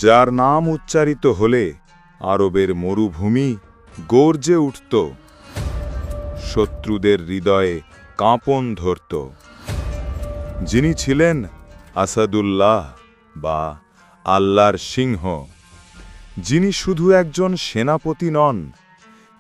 যার নাম উচ্চারিত হলে আরবের মরুভূমি গর্জে উঠত, শত্রুদের হৃদয়ে কাঁপন ধরত। যিনি ছিলেন আসাদুল্লাহ বা আল্লাহর সিংহ, যিনি শুধু একজন সেনাপতি নন,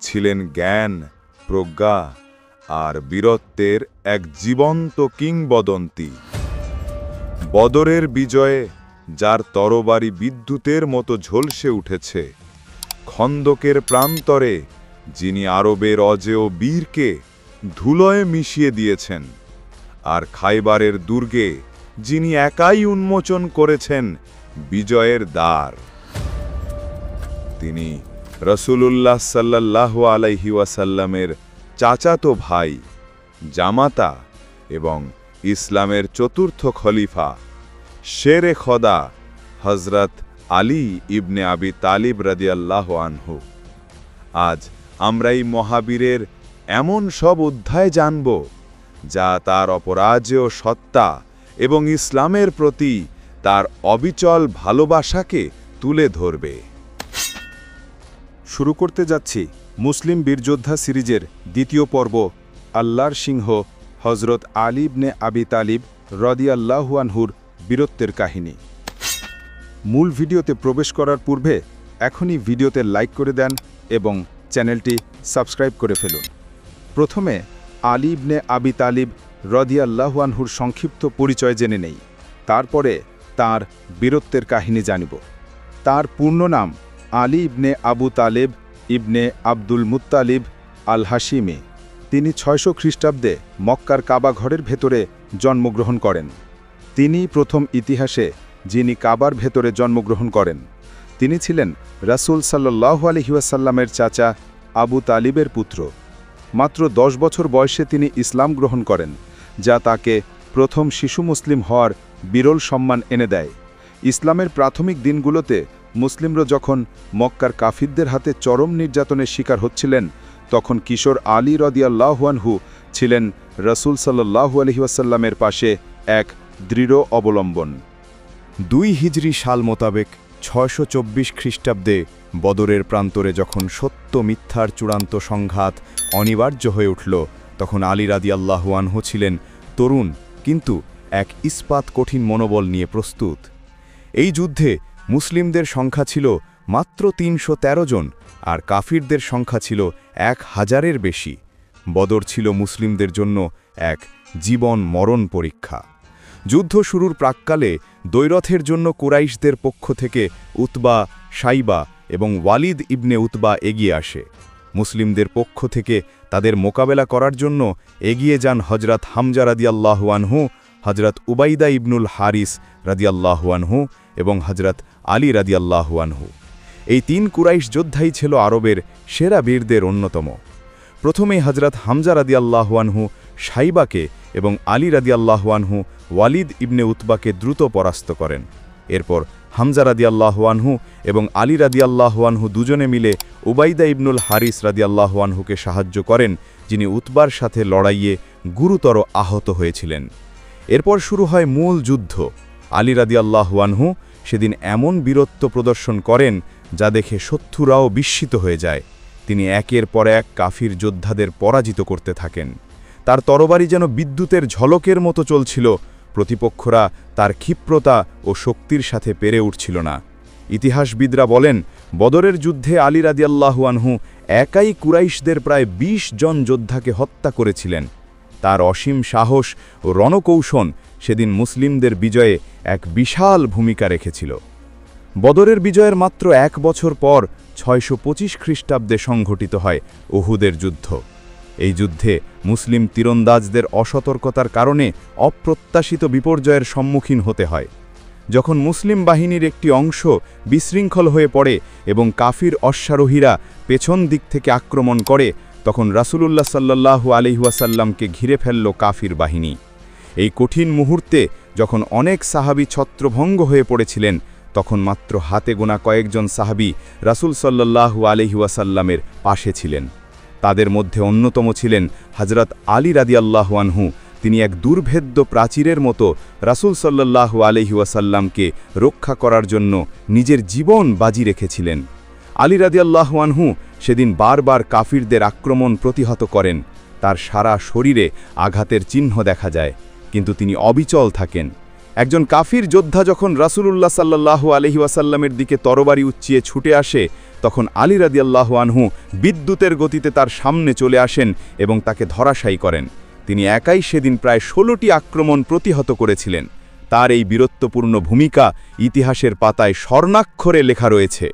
ছিলেন জ্ঞান, প্রজ্ঞা আর বীরত্বের এক জীবন্ত কিংবদন্তি। বদরের বিজয়ে যার তরবারি বিদ্যুতের মতো ঝলসে উঠেছে, খন্দকের প্রান্তরে যিনি আরবের অজেয় বীরকে ধুলোয় মিশিয়ে দিয়েছেন, আর খাইবারের দুর্গে যিনি একাই উন্মোচন করেছেন বিজয়ের দ্বার, তিনি রাসূলুল্লাহ সাল্লাল্লাহু আলাইহি ওয়াসাল্লামের চাচাতো ভাই, জামাতা এবং ইসলামের চতুর্থ খলিফা শেরে খোদা হযরত আলী ইবনে আবি তালিব রাদিয়াল্লাহু আনহু। আজ আমরা এই মহাবীরের এমন সব অধ্যায় জানব যা তার অপরাজেয় সত্তা এবং ইসলামের প্রতি তার অবিচল ভালোবাসাকে তুলে ধরবে। শুরু করতে যাচ্ছি মুসলিম বীরযোদ্ধা সিরিজের দ্বিতীয় পর্ব, আল্লাহর সিংহ হযরত আলী ইবনে আবি তালিব রাদিয়াল্লাহু আনহুর বীরত্বের কাহিনী। মূল ভিডিওতে প্রবেশ করার পূর্বে এখনই ভিডিওতে লাইক করে দেন এবং চ্যানেলটি সাবস্ক্রাইব করে ফেলুন। প্রথমে আলী ইবনে আবি তালিব রাদিয়াল্লাহু আনহুর সংক্ষিপ্ত পরিচয় জেনে নেই, তারপরে তার বীরত্বের কাহিনী জানিব। তার পূর্ণ নাম আলী ইবনে আবু তালেব ইবনে আব্দুল মুত্তালিব আল হাশিমি। তিনি 600 খ্রিস্টাব্দে মক্কার কাবা ঘরের ভেতরে জন্মগ্রহণ করেন। তিনি প্রথম ইতিহাসে যিনি কাবার ভেতরে জন্মগ্রহণ করেন। তিনি ছিলেন রাসূল সাল্লাল্লাহু আলাইহি ওয়াসাল্লামের চাচা আবু তালিবের পুত্র। মাত্র 10 বছর বয়সে তিনি ইসলাম গ্রহণ করেন, যা তাকে প্রথম শিশু মুসলিম হওয়ার বিরল সম্মান এনে দেয়। ইসলামের প্রাথমিক দিনগুলোতে মুসলিমরা যখন মক্কার কাফিরদের হাতে চরম নির্যাতনের শিকার হচ্ছিলেন, তখন কিশোর আলী রাদিয়াল্লাহু আনহু ছিলেন রাসূল সাল্লাল্লাহু আলাইহি ওয়াসাল্লামের পাশে এক দৃঢ় অবলম্বন। 2 হিজরি সাল মোতাবেক 624 খ্রিস্টাব্দে বদরের প্রান্তরে যখন সত্য মিথ্যার চূড়ান্ত সংঘাত অনিবার্য হয়ে উঠল, তখন আলী রাদিয়াল্লাহু আনহু ছিলেন তরুণ কিন্তু এক ইস্পাত কঠিন মনোবল নিয়ে প্রস্তুত। এই যুদ্ধে মুসলিমদের সংখ্যা ছিল মাত্র 313 জন, আর কাফিরদের সংখ্যা ছিল 1000-এর বেশি। বদর ছিল মুসলিমদের জন্য এক জীবন মরণ পরীক্ষা। যুদ্ধ শুরুর প্রাক্কালে দ্বৈরথের জন্য কুরাইশদের পক্ষ থেকে উতবা, সাইবা এবং ওয়ালিদ ইবনে উতবা এগিয়ে আসে। মুসলিমদের পক্ষ থেকে তাদের মোকাবেলা করার জন্য এগিয়ে যান হযরত হামজা রাদিয়াল্লাহু আনহু, হযরত উবাইদা ইবনুল হারিস রাদিয়াল্লাহু আনহু এবং হযরত আলী রাদিয়াল্লাহু আনহু। এই 3 কুরাইশ যোদ্ধাই ছিল আরবের সেরা বীরদের অন্যতম। প্রথমেই হযরত হামজা রাদিয়াল্লাহু আনহু সাইবাকে এবং আলী রাদিয়াল্লাহু আনহু ওয়ালিদ ইবনে উতবাকে দ্রুত পরাস্ত করেন। এরপর হামজা রাদিয়াল্লাহু আনহু এবং আলী রাদিয়াল্লাহু আনহু দুজনে মিলে উবাইদা ইবনুল হারিস রাদিয়াল্লাহু আনহুকে সাহায্য করেন, যিনি উতবার সাথে লড়াইয়ে গুরুতর আহত হয়েছিলেন। এরপর শুরু হয় মূল যুদ্ধ। আলী রাদিয়াল্লাহু আনহু সেদিন এমন বীরত্ব প্রদর্শন করেন যা দেখে শত্রুরাও বিস্মিত হয়ে যায়। তিনি একের পর এক কাফির যোদ্ধাদের পরাজিত করতে থাকেন। তার তরবারি যেন বিদ্যুতের ঝলকের মতো চলছিল। প্রতিপক্ষরা তার ক্ষিপ্রতা ও শক্তির সাথে পেরে উঠছিল না। ইতিহাসবিদরা বলেন, বদরের যুদ্ধে আলী রাদিয়াল্লাহু আনহু একাই কুরাইশদের প্রায় 20 জন যোদ্ধাকে হত্যা করেছিলেন। তার অসীম সাহস ও রণকৌশল সেদিন মুসলিমদের বিজয়ে এক বিশাল ভূমিকা রেখেছিল। বদরের বিজয়ের মাত্র 1 বছর পর 625 খ্রিস্টাব্দে সংঘটিত হয় উহুদের যুদ্ধ। এই যুদ্ধে মুসলিম তীরন্দাজদের অসতর্কতার কারণে অপ্রত্যাশিত বিপর্যয়ের সম্মুখীন হতে হয়। যখন মুসলিম বাহিনীর একটি অংশ বিশৃঙ্খল হয়ে পড়ে এবং কাফির অশ্বারোহীরা পেছন দিক থেকে আক্রমণ করে, তখন রাসূলুল্লাহ সাল্লাল্লাহু আলাইহি ওয়াসাল্লামকে ঘিরে ফেলল কাফির বাহিনী। এই কঠিন মুহূর্তে যখন অনেক সাহাবী ছত্রভঙ্গ হয়ে পড়েছিলেন, তখন মাত্র হাতে গোনা কয়েকজন সাহাবী রাসূল সাল্লাল্লাহু আলাইহি ওয়াসাল্লামের পাশে ছিলেন। তাদের মধ্যে অন্যতম ছিলেন হযরত আলী রাদিয়াল্লাহু আনহু। তিনি এক দুর্ভেদ্য প্রাচীরের মতো রাসূল সাল্লাল্লাহু আলাইহি ওয়াসাল্লামকে রক্ষা করার জন্য নিজের জীবন বাজি রেখেছিলেন। আলী রাদিয়াল্লাহু আনহু সেদিন বারবার কাফিরদের আক্রমণ প্রতিহত করেন। তার সারা শরীরে আঘাতের চিহ্ন দেখা যায়, কিন্তু তিনি অবিচল থাকেন। একজন কাফির যোদ্ধা যখন রাসূলুল্লাহ সাল্লাল্লাহু আলাইহি ওয়াসাল্লামের দিকে তরবারি উচ্চিয়ে ছুটে আসে, তখন আলী রাদিয়াল্লাহু আনহু বিদ্যুতের গতিতে তার সামনে চলে আসেন এবং তাকে ধরাশায়ী করেন। তিনি একাই সেদিন প্রায় ১৬টি আক্রমণ প্রতিহত করেছিলেন। তার এই বীরত্বপূর্ণ ভূমিকা ইতিহাসের পাতায় স্বর্ণাক্ষরে লেখা রয়েছে।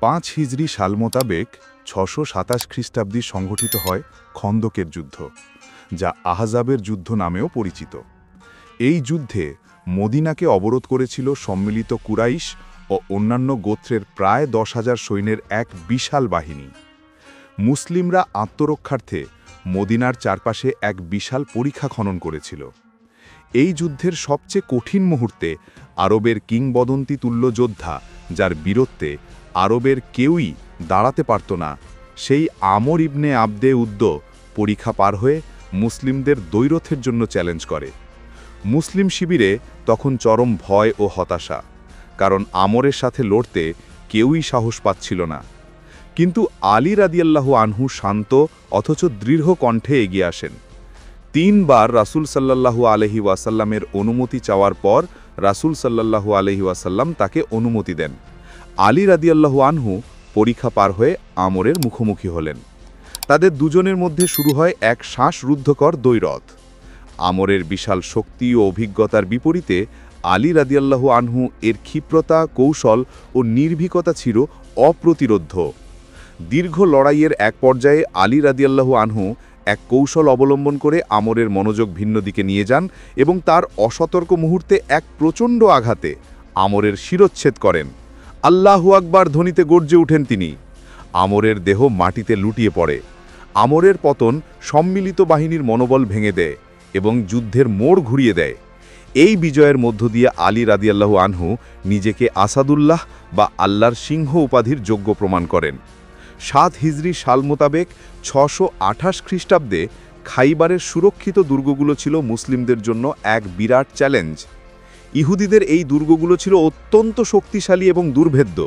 ৫ হিজরি সাল মোতাবেক ৬২৭ খ্রিস্টাব্দে সংঘটিত হয় খন্দকের যুদ্ধ, যা আহজাবের যুদ্ধ নামেও পরিচিত। এই যুদ্ধে মদিনাকে অবরোধ করেছিল সম্মিলিত কুরাইশ ও অন্যান্য গোত্রের প্রায় ১০,০০০ সৈন্যের এক বিশাল বাহিনী। মুসলিমরা আত্মরক্ষার্থে মদিনার চারপাশে এক বিশাল পরিখা খনন করেছিল। এই যুদ্ধের সবচেয়ে কঠিন মুহূর্তে আরবের কিংবদন্তি তুল্য যোদ্ধা, যার বীরত্বে আরবের কেউই দাঁড়াতে পারত না, সেই আমর ইবনে আবদে উদ্দ পরিখা পার হয়ে মুসলিমদের দ্বৈরথের জন্য চ্যালেঞ্জ করে। মুসলিম শিবিরে তখন চরম ভয় ও হতাশা, কারণ আমরের সাথে লড়তে কেউই সাহস পাচ্ছিল না। কিন্তু আলী রাদিয়াল্লাহু আনহু শান্ত অথচ দৃঢ় কণ্ঠে এগিয়ে আসেন। ৩ বার রাসূল সাল্লাল্লাহু আলাইহি ওয়াসাল্লামের অনুমতি চাওয়ার পর রাসূল সাল্লাল্লাহু আলাইহি ওয়াসাল্লাম তাকে অনুমতি দেন। আলী রাদিয়াল্লাহু আনহু পরিখা পার হয়ে আমরের মুখোমুখি হলেন। তাদের দুজনের মধ্যে শুরু হয় এক শ্বাসরুদ্ধকর দ্বৈরথ। আমরের বিশাল শক্তি ও অভিজ্ঞতার বিপরীতে আলী রাদিয়াল্লাহু আনহু এর ক্ষিপ্রতা, কৌশল ও নির্ভীকতা ছিল অপ্রতিরোধ্য। দীর্ঘ লড়াইয়ের এক পর্যায়ে আলী রাদিয়াল্লাহু আনহু এক কৌশল অবলম্বন করে আমরের মনোযোগ ভিন্ন দিকে নিয়ে যান এবং তার অসতর্ক মুহূর্তে এক প্রচণ্ড আঘাতে আমরের শিরচ্ছেদ করেন। আল্লাহু আকবার ধ্বনিতে গর্জে উঠেন তিনি। আমরের দেহ মাটিতে লুটিয়ে পড়ে। আমরের পতন সম্মিলিত বাহিনীর মনোবল ভেঙে দেয় এবং যুদ্ধের মোড় ঘুরিয়ে দেয়। এই বিজয়ের মধ্য দিয়ে আলী রাদিয়াল্লাহু আনহু নিজেকে আসাদুল্লাহ বা আল্লাহর সিংহ উপাধির যোগ্য প্রমাণ করেন। ৭ হিজরি সাল মোতাবেক ৬২৮ খ্রিস্টাব্দে খাইবারের সুরক্ষিত দুর্গগুলো ছিল মুসলিমদের জন্য এক বিরাট চ্যালেঞ্জ। ইহুদিদের এই দুর্গগুলো ছিল অত্যন্ত শক্তিশালী এবং দুর্ভেদ্য।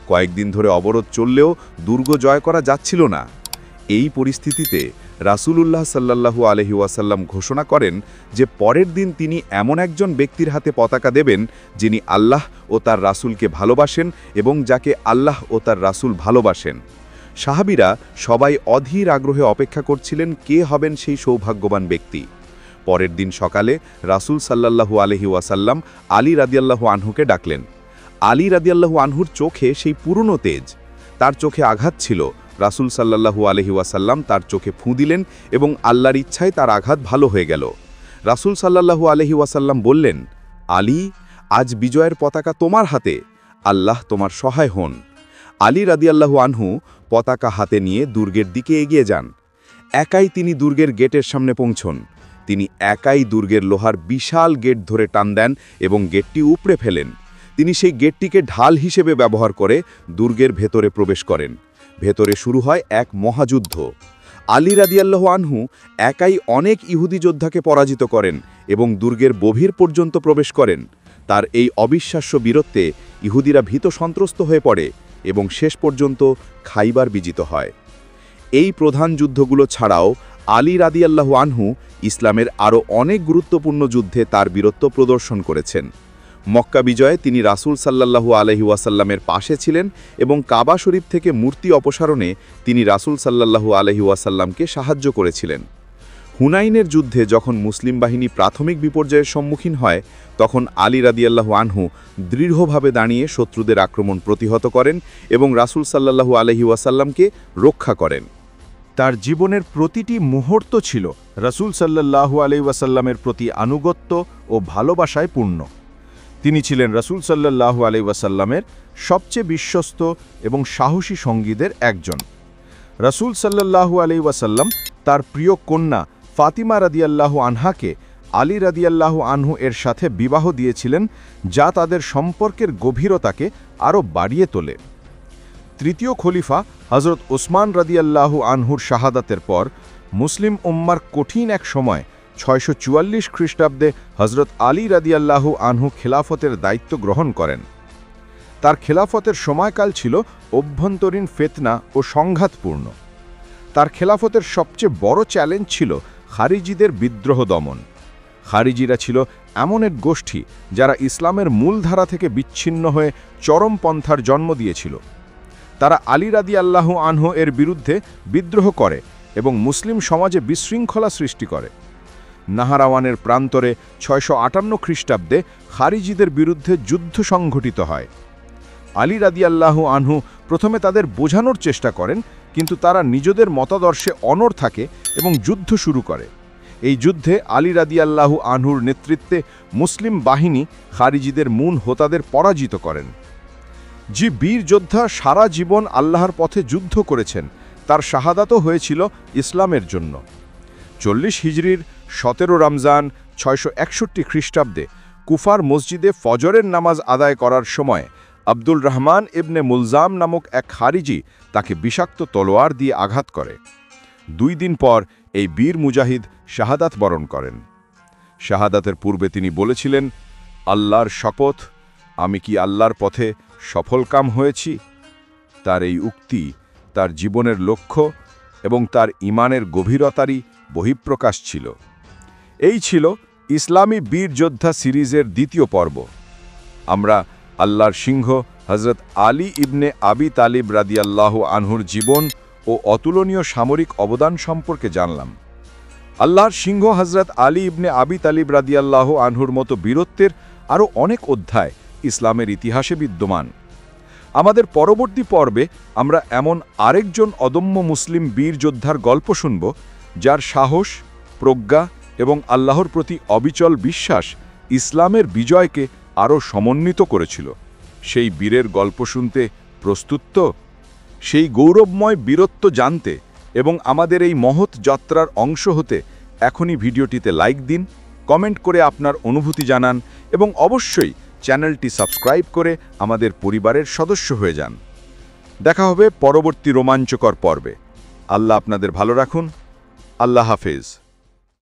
কয়েকদিন ধরে অবরোধ চললেও দুর্গ জয় করা যাচ্ছিল না। এই পরিস্থিতিতে রাসূলুল্লাহ সাল্লাল্লাহু আলাইহি ওয়াসাল্লাম ঘোষণা করেন যে পরের দিন তিনি এমন একজন ব্যক্তির হাতে পতাকা দেবেন যিনি আল্লাহ ও তার রাসূলকে ভালোবাসেন এবং যাকে আল্লাহ ও তার রাসূল ভালোবাসেন। সাহাবীরা সবাই অধীর আগ্রহে অপেক্ষা করছিলেন কে হবেন সেই সৌভাগ্যবান ব্যক্তি। পরের দিন সকালে রাসূল সাল্লাল্লাহু আলাইহি ওয়াসাল্লাম আলী রাদিয়াল্লাহু আনহুকে ডাকলেন। আলী রাদিয়াল্লাহু আনহুর চোখে সেই পুরনো তেজ। তার চোখে আঘাত ছিল। রাসূল সাল্লাল্লাহু আলাইহি ওয়াসাল্লাম তার চোখে ফুঁ দিলেন এবং আল্লাহর ইচ্ছায় তার আঘাত ভালো হয়ে গেল। রাসূল সাল্লাল্লাহু আলাইহি ওয়াসাল্লাম বললেন, আলী, আজ বিজয়ের পতাকা তোমার হাতে, আল্লাহ তোমার সহায় হন। আলী রাদিয়াল্লাহু আনহু পতাকা হাতে নিয়ে দুর্গের দিকে এগিয়ে যান। একাই তিনি দুর্গের গেটের সামনে পৌঁছন। তিনি একাই দুর্গের লোহার বিশাল গেট ধরে টান দেন এবং গেটটি উপড়ে ফেলেন। তিনি সেই গেটটিকে ঢাল হিসেবে ব্যবহার করে দুর্গের ভেতরে প্রবেশ করেন। ভেতরে শুরু হয় এক মহাযুদ্ধ। আলী রাদিয়াল্লাহু আনহু একাই অনেক ইহুদি যোদ্ধাকে পরাজিত করেন এবং দুর্গের গভীর পর্যন্ত প্রবেশ করেন। তার এই অবিশ্বাস্য বীরত্বে ইহুদিরা ভীত সন্ত্রস্ত হয়ে পড়ে এবং শেষ পর্যন্ত খাইবার বিজিত হয়। এই প্রধান যুদ্ধগুলো ছাড়াও আলী রাদিয়াল্লাহু আনহু ইসলামের আরও অনেক গুরুত্বপূর্ণ যুদ্ধে তার বীরত্ব প্রদর্শন করেছেন। মক্কা বিজয়ে তিনি রাসূল সাল্লাল্লাহু আলাইহি ওয়াসাল্লামের পাশে ছিলেন এবং কাবা শরীফ থেকে মূর্তি অপসারণে তিনি রাসূল সাল্লাল্লাহু আলাইহি ওয়াসাল্লামকে সাহায্য করেছিলেন। হুনাইনের যুদ্ধে যখন মুসলিম বাহিনী প্রাথমিক বিপর্যয়ের সম্মুখীন হয়, তখন আলী রাদিয়াল্লাহু আনহু দৃঢ়ভাবে দাঁড়িয়ে শত্রুদের আক্রমণ প্রতিহত করেন এবং রাসূল সাল্লাল্লাহু আলাইহি ওয়াসাল্লামকে রক্ষা করেন। তার জীবনের প্রতিটি মুহূর্ত ছিল রাসূল সাল্লাল্লাহু আলাইহি ওয়াসাল্লামের প্রতি আনুগত্য ও ভালোবাসায় পূর্ণ। তিনি ছিলেন রাসূল সাল্লাল্লাহু আলাইহি ওয়াসাল্লামের সবচেয়ে বিশ্বস্ত এবং সাহসী সঙ্গীদের একজন। রাসূল সাল্লাল্লাহু আলাইহি ওয়াসাল্লাম তার প্রিয় কন্যা ফাতিমা রাদিয়াল্লাহু আনহাকে আলী রাদিয়াল্লাহু আনহু এর সাথে বিবাহ দিয়েছিলেন, যা তাদের সম্পর্কের গভীরতাকে আরও বাড়িয়ে তোলে। তৃতীয় খলিফা হযরত ওসমান রাদিয়াল্লাহু আনহুর শাহাদাতের পর মুসলিম উম্মার কঠিন এক সময় 644 খ্রিস্টাব্দে হজরত আলী রাদিয়াল্লাহু আনহু খেলাফতের দায়িত্ব গ্রহণ করেন। তার খেলাফতের সময়কাল ছিল অভ্যন্তরীণ ফিতনা ও সংঘাতপূর্ণ। তার খেলাফতের সবচেয়ে বড় চ্যালেঞ্জ ছিল খারিজিদের বিদ্রোহ দমন। খারিজিরা ছিল এমন এক গোষ্ঠী যারা ইসলামের মূলধারা থেকে বিচ্ছিন্ন হয়ে চরমপন্থার জন্ম দিয়েছিল। তারা আলী রাদিয়াল্লাহু আনহু এর বিরুদ্ধে বিদ্রোহ করে এবং মুসলিম সমাজে বিশৃঙ্খলা সৃষ্টি করে। নাহারাওয়ানের প্রান্তরে 658 খ্রিস্টাব্দে খারিজিদের বিরুদ্ধে যুদ্ধ সংঘটিত হয়। আলী রাদিয়াল্লাহু আনহু প্রথমে তাদের বোঝানোর চেষ্টা করেন, কিন্তু তারা নিজেদের মতাদর্শে অনড় থাকে এবং যুদ্ধ শুরু করে। এই যুদ্ধে আলী রাদিয়াল্লাহু আনহুর নেতৃত্বে মুসলিম বাহিনী খারিজিদের মূল হোতাদের পরাজিত করেন। যে বীর যোদ্ধা সারা জীবন আল্লাহর পথে যুদ্ধ করেছেন, তার শাহাদাতও হয়েছিল ইসলামের জন্য। 40 হিজরির 17 রমজান 661 খ্রিস্টাব্দে কুফার মসজিদে ফজরের নামাজ আদায় করার সময় আব্দুল রহমান ইবনে মুলজাম নামক এক খারিজি তাকে বিষাক্ত তলোয়ার দিয়ে আঘাত করে। 2 দিন পর এই বীর মুজাহিদ শাহাদাত বরণ করেন। শাহাদাতের পূর্বে তিনি বলেছিলেন, আল্লাহর শপথ, আমি কি আল্লাহর পথে সফলকাম হয়েছি? তার এই উক্তি তার জীবনের লক্ষ্য এবং তার ঈমানের গভীরতারই বহিঃপ্রকাশ ছিল। এই ছিল ইসলামী বীর যোদ্ধা সিরিজের দ্বিতীয় পর্ব। আমরা আল্লাহর সিংহ হজরত আলী ইবনে আবি তালিব রাদিয়াল্লাহু আনহুর জীবন ও অতুলনীয় সামরিক অবদান সম্পর্কে জানলাম। আল্লাহর সিংহ হজরত আলী ইবনে আবি তালিব রাদিয়াল্লাহু আনহুর মতো বীরত্বের আরও অনেক অধ্যায় ইসলামের ইতিহাসে বিদ্যমান। আমাদের পরবর্তী পর্বে আমরা এমন আরেকজন অদম্য মুসলিম বীর যোদ্ধার গল্প শুনব, যার সাহস, প্রজ্ঞা এবং আল্লাহর প্রতি অবিচল বিশ্বাস ইসলামের বিজয়কে আরও সমন্বিত করেছিল। সেই বীরের গল্প শুনতে প্রস্তুত তো? সেই গৌরবময় বীরত্ব জানতে এবং আমাদের এই মহৎ যাত্রার অংশ হতে এখনই ভিডিওটিতে লাইক দিন, কমেন্ট করে আপনার অনুভূতি জানান এবং অবশ্যই চ্যানেলটি সাবস্ক্রাইব করে আমাদের পরিবারের সদস্য হয়ে যান। দেখা হবে পরবর্তী রোমাঞ্চকর পর্বে। আল্লাহ আপনাদের ভালো রাখুন। আল্লাহ হাফেজ।